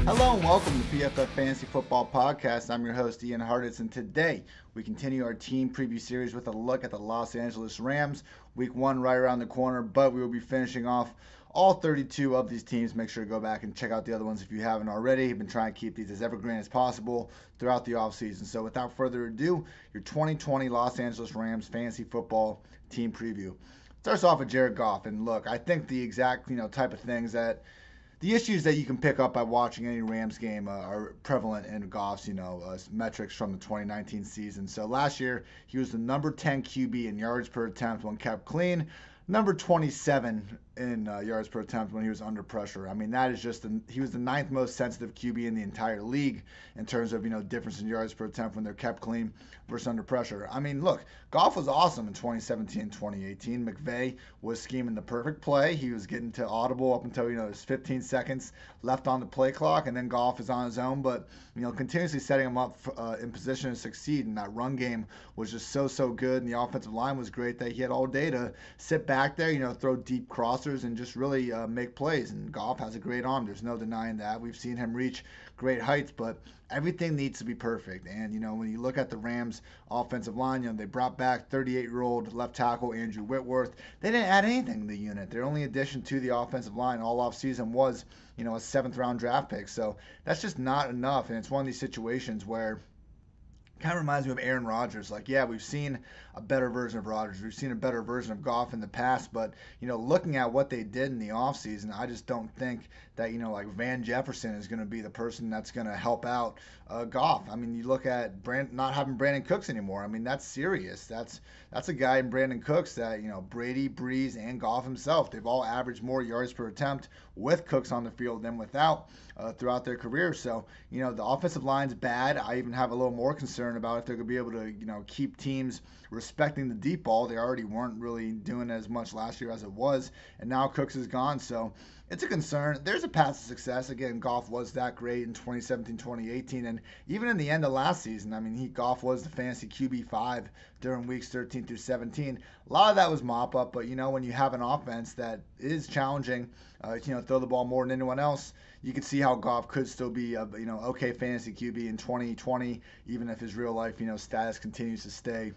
Hello and welcome to PFF Fantasy Football Podcast. I'm your host, Ian Hartitz, and today we continue our team preview series with a look at the Los Angeles Rams. Week 1 right around the corner, but we will be finishing off all 32 of these teams. Make sure to go back and check out the other ones if you haven't already. I've been trying to keep these as evergreen as possible throughout the offseason. So without further ado, your 2020 Los Angeles Rams Fantasy Football Team Preview. Starts off with Jared Goff, and look, I think the exact type of things that the issues that you can pick up by watching any Rams game are prevalent in Goff's, metrics from the 2019 season. So last year, he was the number 10 QB in yards per attempt when kept clean, number 27 in yards per attempt when he was under pressure. I mean, that is just he was the 9th most sensitive QB in the entire league in terms of difference in yards per attempt when they're kept clean versus under pressure. I mean, look, Goff was awesome in 2017 and 2018. McVay was scheming the perfect play. He was getting to audible up until there's 15 seconds left on the play clock, and then Goff is on his own, but continuously setting him up in position to succeed. And that run game was just so good, and the offensive line was great that he had all day to sit back there, throw deep crossers and just really make plays. And Goff has a great arm. There's no denying that. We've seen him reach great heights, but everything needs to be perfect. And when you look at the Rams offensive line, they brought back 38-year-old left tackle Andrew Whitworth. They didn't add anything to the unit. Their only addition to the offensive line all offseason was a 7th-round draft pick. So that's just not enough. And it's one of these situations where kind of reminds me of Aaron Rodgers. We've seen a better version of Rodgers. We've seen a better version of Goff in the past, but, looking at what they did in the offseason, I just don't think that, Van Jefferson is going to be the person that's going to help out Goff. I mean, you look at not having Brandon Cooks anymore. I mean, that's serious. That's a guy in Brandon Cooks that, Brady, Breeze, and Goff himself, they've all averaged more yards per attempt with Cooks on the field than without throughout their career. So, the offensive line's bad. I even have a little more concern about if they're going to be able to, keep teams respecting the deep ball. They already weren't really doing as much last year as it was, and now Cooks is gone. So it's a concern. There's a path to success. Again, Goff was that great in 2017, 2018, and even in the end of last season, I mean, Goff was the fantasy QB5 during weeks 13 through 17. A lot of that was mop-up, but, when you have an offense that is challenging, throw the ball more than anyone else, you can see how Goff could still be a, okay fantasy QB in 2020, even if his real life, status continues to stay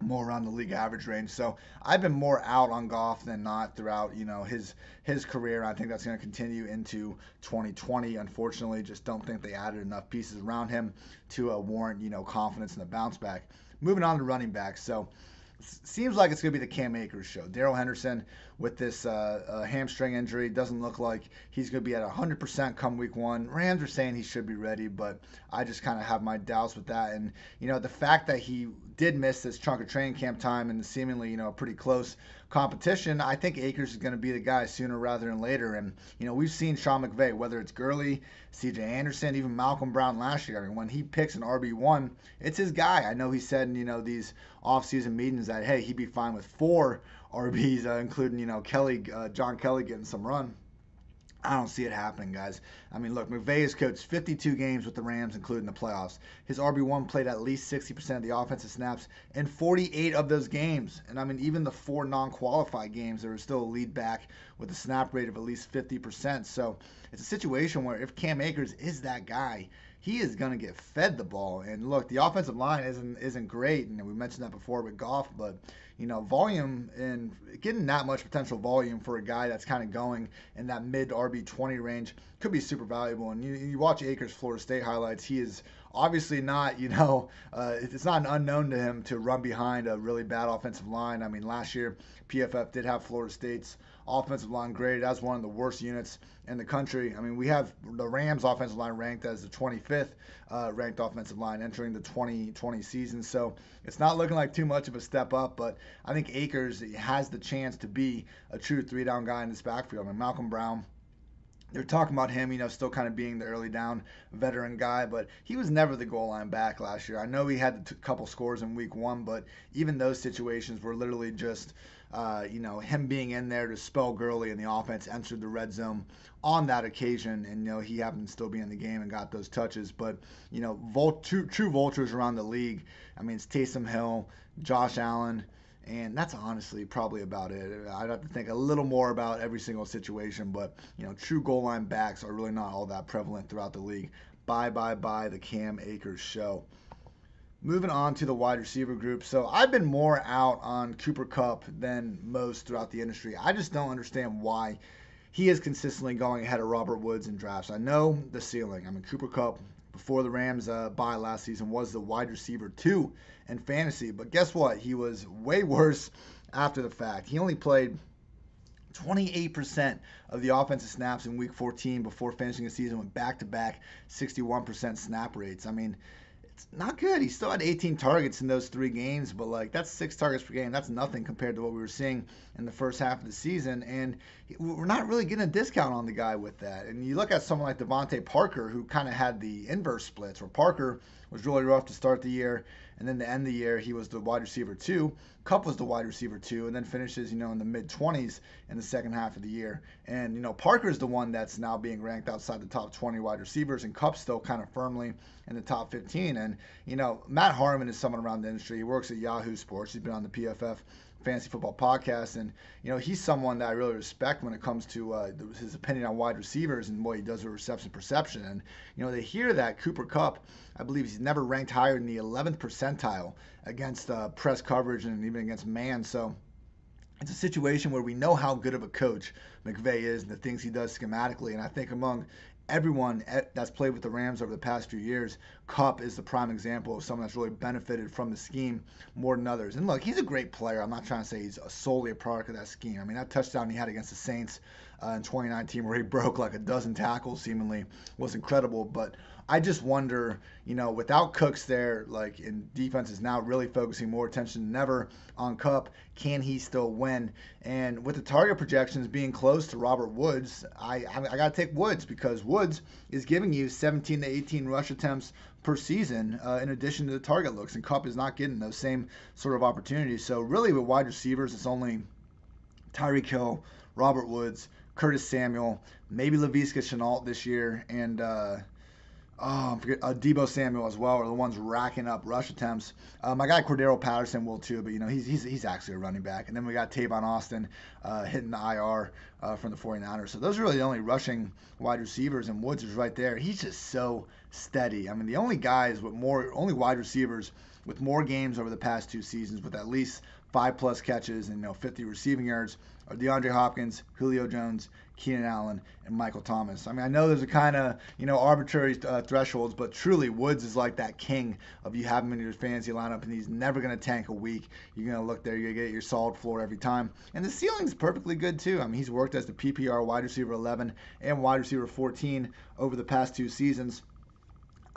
more around the league average range. So I've been more out on Goff than not throughout, his career. I think that's going to continue into 2020. Unfortunately, just don't think they added enough pieces around him to warrant, confidence in the bounce back. Moving on to running backs. So seems like it's going to be the Cam Akers show. Darrell Henderson with this hamstring injury doesn't look like he's going to be at 100% come week 1. Rams are saying he should be ready, but I just kind of have my doubts with that. And, the fact that he did miss this chunk of training camp time and seemingly, pretty close competition, I think Akers is going to be the guy sooner rather than later. And, we've seen Sean McVay, whether it's Gurley, C.J. Anderson, even Malcolm Brown last year. I mean, when he picks an RB1, it's his guy. I know he said in, these offseason meetings that, hey, he'd be fine with 4 RBs, including, John Kelly getting some run. I don't see it happening, guys. I mean, look, McVay has coached 52 games with the Rams, including the playoffs. His RB1 played at least 60% of the offensive snaps in 48 of those games. And, I mean, even the 4 non-qualified games, there was still a lead back with a snap rate of at least 50%. So it's a situation where if Cam Akers is that guy, he is going to get fed the ball. And look, the offensive line isn't great, and we mentioned that before with Goff, but volume and getting that much potential volume for a guy that's kind of going in that mid RB20 range could be super valuable. And you watch Akers' Florida State highlights, he is obviously not, it's not an unknown to him to run behind a really bad offensive line. I mean, last year, PFF did have Florida State's offensive line graded as one of the worst units in the country. I mean, we have the Rams offensive line ranked as the 25th ranked offensive line entering the 2020 season. So it's not looking like too much of a step up, but I think Akers has the chance to be a true 3-down guy in this backfield. I mean, Malcolm Brown, they're talking about him, still kind of being the early down veteran guy, but he was never the goal line back last year. I know he had a couple scores in week 1, but even those situations were literally just, him being in there to spell Gurley and the offense entered the red zone on that occasion. And, he happened to still be in the game and got those touches. But, true vultures around the league. I mean, it's Taysom Hill, Josh Allen, And that's honestly probably about it. I'd have to think a little more about every single situation, but true goal line backs are really not all that prevalent throughout the league. Bye, bye, bye, the Cam Akers show. Moving on to the wide receiver group. So I've been more out on Cooper Kupp than most throughout the industry. I just don't understand why he is consistently going ahead of Robert Woods in drafts. I know the ceiling. I mean, Cooper Kupp, before the Rams bye last season, was the wide receiver 2 in fantasy. But guess what? He was way worse after the fact. He only played 28% of the offensive snaps in Week 14 before finishing the season with back-to-back 61% snap rates. I mean, it's not good. He still had 18 targets in those 3 games, but that's 6 targets per game. That's nothing compared to what we were seeing in the first half of the season, and we're not really getting a discount on the guy with that. And you look at someone like Devontae Parker, who kind of had the inverse splits, where Parker was really rough to start the year, and then to end the year, he was the wide receiver 2. Kupp was the wide receiver 2, and then finishes, in the mid-20s in the second half of the year. And, Parker's the one that's now being ranked outside the top 20 wide receivers, and Kupp's still kind of firmly in the top 15. And, Matt Harmon is someone around the industry. He works at Yahoo Sports. He's been on the PFF Fantasy Football Podcast, and he's someone that I really respect when it comes to his opinion on wide receivers and what he does with reception perception. And they hear that Cooper Kupp, I believe he's never ranked higher than the 11th percentile against press coverage and even against man. So it's a situation where we know how good of a coach McVay is and the things he does schematically. And I think among everyone that's played with the Rams over the past few years, Kupp is the prime example of someone that's really benefited from the scheme more than others. And look, he's a great player. I'm not trying to say he's solely a product of that scheme. I mean, that touchdown he had against the Saints in 2019 where he broke like a dozen tackles seemingly was incredible. But I just wonder, without Cooks there, in defense is now really focusing more attention than ever on Kupp, can he still win? And with the target projections being close to Robert Woods, I got to take Woods, because Woods is giving you 17 to 18 rush attempts per season in addition to the target looks, and Kupp is not getting those same sort of opportunities. So really with wide receivers, it's only Tyreek Hill, Robert Woods, Curtis Samuel, maybe Laviska Shenault this year, and Deebo Samuel as well are the ones racking up rush attempts. My guy Cordero Patterson will too, but he's actually a running back. And then we got Tavon Austin hitting the IR from the 49ers. So those are really the only rushing wide receivers, and Woods is right there. He's just so steady. I mean, the only wide receivers with more games over the past 2 seasons with at least 5+ catches and 50 receiving yards are DeAndre Hopkins, Julio Jones, Keenan Allen, and Michael Thomas. I mean, I know there's a kind of, arbitrary thresholds, but truly Woods is like that king of you have him in your fantasy lineup, and he's never going to tank a week. You're going to look there, you're going to get your solid floor every time. And the ceiling's perfectly good, too. I mean, he's worked as the PPR wide receiver 11 and wide receiver 14 over the past 2 seasons.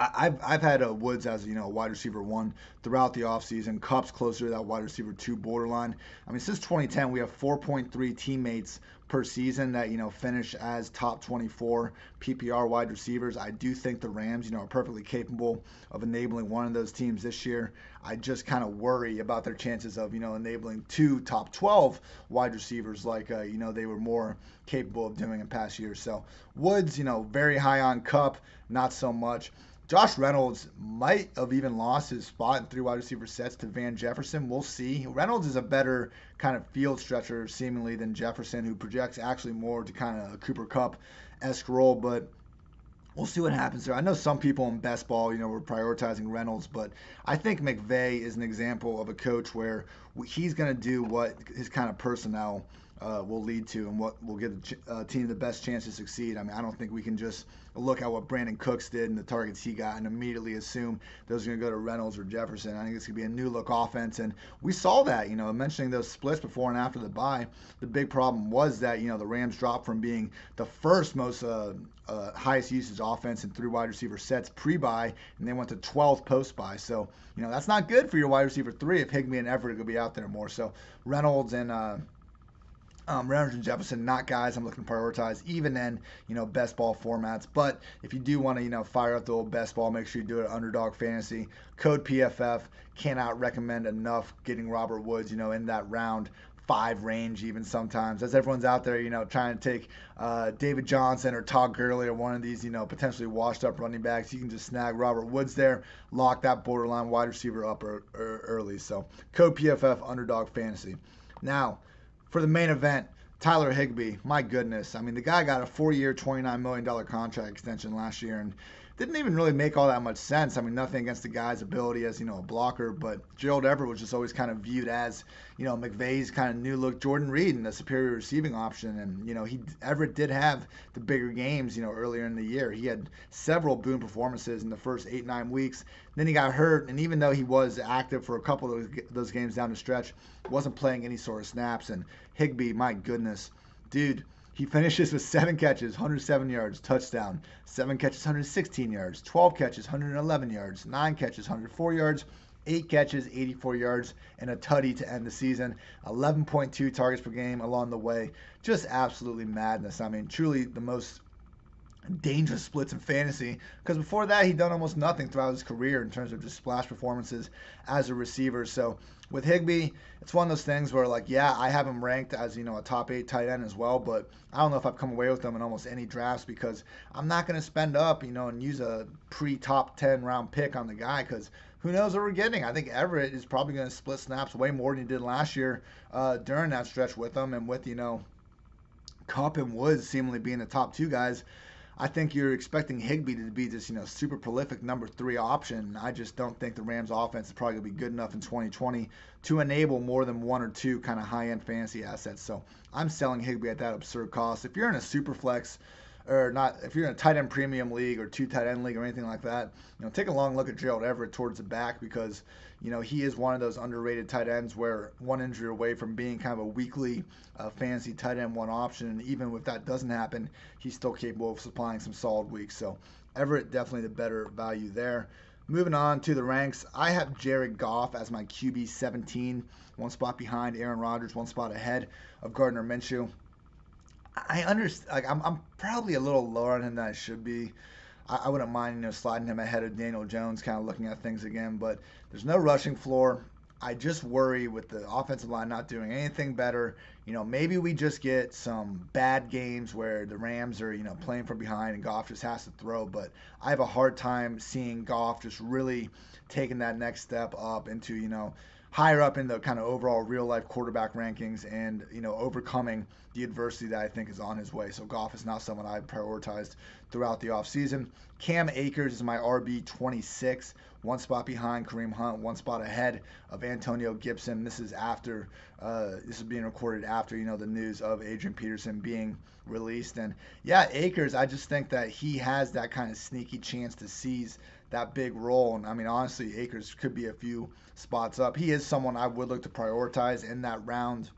I've had Woods as a wide receiver 1 throughout the offseason. Kupp's closer to that wide receiver 2 borderline. I mean, since 2010, we have 4.3 teammates per season that finish as top 24 PPR wide receivers. I do think the Rams are perfectly capable of enabling one of those teams this year. I just kind of worry about their chances of enabling 2 top 12 wide receivers like they were more capable of doing in past years. So Woods, very high on Kupp, not so much. Josh Reynolds might have even lost his spot in 3 wide receiver sets to Van Jefferson. We'll see. Reynolds is a better kind of field stretcher, seemingly, than Jefferson, who projects actually more to kind of a Cooper Kupp-esque role, but we'll see what happens there. I know some people in best ball, were prioritizing Reynolds, but I think McVay is an example of a coach where he's going to do what his kind of personnel will lead to and what will give the team the best chance to succeed. I mean, I don't think we can just look at what Brandon Cooks did and the targets he got and immediately assume those are going to go to Reynolds or Jefferson. I think it's going to be a new look offense, and we saw that, mentioning those splits before and after the bye. The big problem was that, the Rams dropped from being the first most highest usage offense in 3 wide receiver sets pre-bye, and they went to 12th post-bye. So, that's not good for your wide receiver 3 if Higby and Everett are going to be out there more. So Reynolds and Reynolds and Jefferson, not guys I'm looking to prioritize, even in, best ball formats. But if you do want to, fire up the old best ball, make sure you do it at Underdog Fantasy. Code PFF. Cannot recommend enough getting Robert Woods, in that round 5 range even sometimes, as everyone's out there, trying to take David Johnson or Todd Gurley or one of these, potentially washed up running backs. You can just snag Robert Woods there, lock that borderline wide receiver up early. So code PFF Underdog Fantasy. Now, for the main event, Tyler Higbee, my goodness. I mean, the guy got a 4-year, $29 million contract extension last year and didn't even really make all that much sense. I mean, nothing against the guy's ability as, a blocker, but Gerald Everett was just always kind of viewed as, McVay's kind of new look Jordan Reed and the superior receiving option. And, Everett did have the bigger games, earlier in the year. He had several boom performances in the first 8-9 weeks. Then he got hurt, and even though he was active for a couple of those games down the stretch, wasn't playing any sort of snaps. And Higbee, my goodness, dude, he finishes with 7 catches, 107 yards, touchdown. 7 catches, 116 yards. 12 catches, 111 yards. 9 catches, 104 yards. 8 catches, 84 yards, and a tutty to end the season. 11.2 targets per game along the way. Just absolutely madness. I mean, truly the most dangerous splits in fantasy, because before that he'd done almost nothing throughout his career in terms of just splash performances as a receiver. So with Higbee, it's one of those things where, like, yeah, I have him ranked as, a top 8 tight end as well, but I don't know if I've come away with him in almost any drafts, because I'm not going to spend up, and use a pre-top 10 round pick on the guy, because who knows what we're getting. I think Everett is probably going to split snaps way more than he did last year during that stretch with him, and with, Kupp and Woods seemingly being the top 2 guys. I think you're expecting Higbee to be this, super prolific number 3 option. I just don't think the Rams offense is probably going to be good enough in 2020 to enable more than 1 or 2 kind of high-end fantasy assets. So I'm selling Higbee at that absurd cost. If you're in a super flex or not, if you're in a tight end premium league or 2 tight end league or anything like that, take a long look at Gerald Everett towards the back, because he is one of those underrated tight ends where one injury away from being kind of a weekly fantasy tight end 1 option. And even if that doesn't happen, he's still capable of supplying some solid weeks. So Everett definitely the better value there. Moving on to the ranks, I have Jared Goff as my QB 17, 1 spot behind Aaron Rodgers, 1 spot ahead of Gardner Minshew. I understand. Like, I'm probably a little lower on him than I should be. I wouldn't mind, sliding him ahead of Daniel Jones, kind of looking at things again. But there's no rushing floor. I just worry with the offensive line not doing anything better. Maybe we just get some bad games where the Rams are, playing from behind and Goff just has to throw. But I have a hard time seeing Goff just really taking that next step up into, higher up in the kind of overall real life quarterback rankings and, overcoming the adversity that I think is on his way. So Goff is not someone I've prioritized throughout the offseason. Cam Akers is my RB 26, 1 spot behind Kareem Hunt, 1 spot ahead of Antonio Gibson. This is after, this is being recorded after, the news of Adrian Peterson being released. And yeah, Akers, I just think that he has that kind of sneaky chance to seize that big role. And I mean, honestly, Akers could be a few spots up. He is someone I would look to prioritize in that round,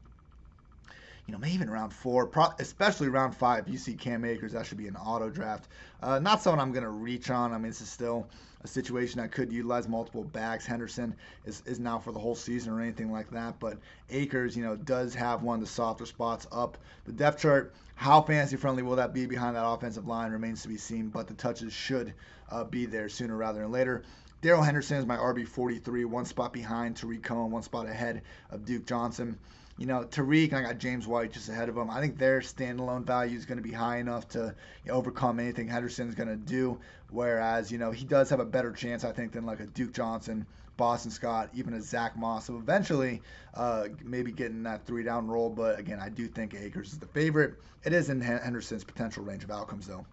maybe even round 4, especially round 5. If you see Cam Akers, that should be an auto draft. Not someone I'm going to reach on. I mean, this is still a situation that could utilize multiple backs. Henderson is now for the whole season or anything like that. But Akers, does have one of the softer spots up the depth chart. How fantasy friendly will that be behind that offensive line remains to be seen, but the touches should be there sooner rather than later. Darrell Henderson is my RB 43, 1 spot behind Tariq Cohen, 1 spot ahead of Duke Johnson. Tariq and I got James White just ahead of him. I think their standalone value is going to be high enough to overcome anything Henderson's going to do. Whereas, he does have a better chance, I think, than like a Duke Johnson, Boston Scott, even a Zach Moss. So eventually, maybe getting that 3-down role. But again, I do think Akers is the favorite. It is in Henderson's potential range of outcomes, though.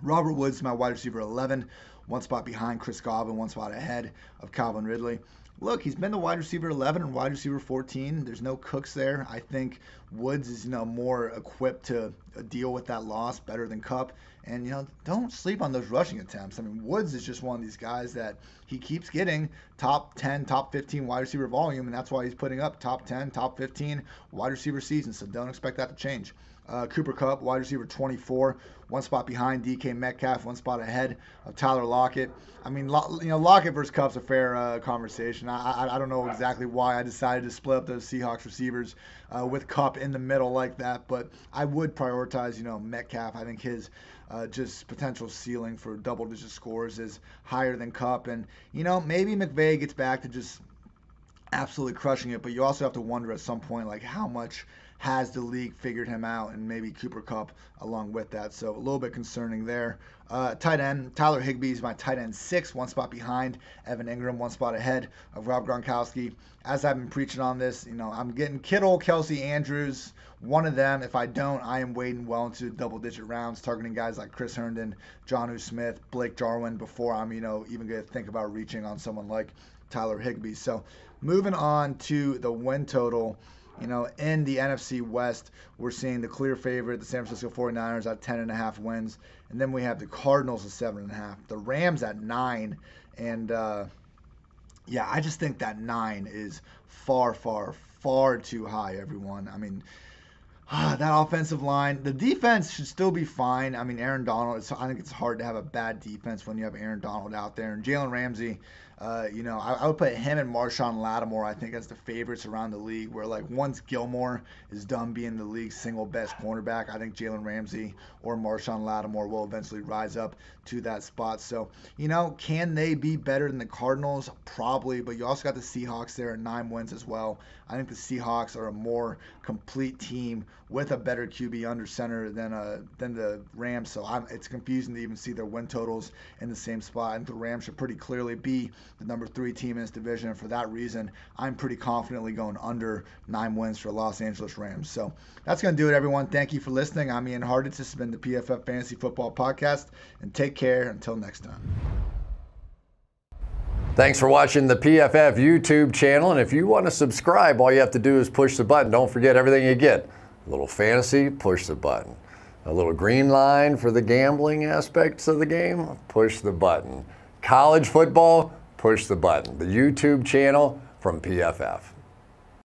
Robert Woods is my wide receiver 11, 1 spot behind Chris Godwin, 1 spot ahead of Calvin Ridley. Look, he's been the wide receiver 11 and wide receiver 14. There's no Cooks there. I think Woods is, more equipped to deal with that loss better than Kupp. And, don't sleep on those rushing attempts. I mean, Woods is just one of these guys that he keeps getting top 10, top 15 wide receiver volume, and that's why he's putting up top 10, top 15 wide receiver seasons. So don't expect that to change. Cooper Kupp, wide receiver 24, 1 spot behind DK Metcalf, 1 spot ahead of Tyler Lockett. I mean, Lockett versus Kupp's a fair conversation. I don't know exactly why I decided to split up those Seahawks receivers with Kupp in the middle like that, but I would prioritize, Metcalf. I think his just potential ceiling for double-digit scores is higher than Kupp, and maybe McVay gets back to just absolutely crushing it. But you also have to wonder at some point, like, how much has the league figured him out, and maybe Cooper Kupp along with that. So a little bit concerning there. Tight end, Tyler Higbee is my tight end 6, one spot behind Evan Ingram, one spot ahead of Rob Gronkowski. As I've been preaching on this, I'm getting Kittle, Kelsey, Andrews, one of them. If I don't, I am wading well into double-digit rounds, targeting guys like Chris Herndon, Jonnu Smith, Blake Jarwin before I'm, even going to think about reaching on someone like Tyler Higbee. So moving on to the win total. In the NFC West, we're seeing the clear favorite, the San Francisco 49ers, at 10.5 wins. And then we have the Cardinals at 7.5, the Rams at 9. And, I just think that 9 is far, far, far too high, everyone. I mean, that offensive line, the defense should still be fine. I mean, Aaron Donald, I think it's hard to have a bad defense when you have Aaron Donald out there. And Jalen Ramsey, I would put him and Marshawn Lattimore, I think, as the favorites around the league, where, like, once Gilmore is done being the league's single best cornerback, I think Jalen Ramsey or Marshawn Lattimore will eventually rise up to that spot. So, can they be better than the Cardinals? Probably, but you also got the Seahawks there at 9 wins as well. I think the Seahawks are a more complete team with a better QB under center than the Rams. So it's confusing to even see their win totals in the same spot. I think the Rams should pretty clearly be the number 3 team in this division. And for that reason, I'm pretty confidently going under 9 wins for Los Angeles Rams. So that's going to do it, everyone. Thank you for listening. I'm Ian Hartitz. This has been the PFF Fantasy Football Podcast. And take care until next time. Thanks for watching the PFF YouTube channel. And if you want to subscribe, all you have to do is push the button. Don't forget everything you get. A little fantasy, push the button. A little green line for the gambling aspects of the game, push the button. College football, push the button. The YouTube channel from PFF.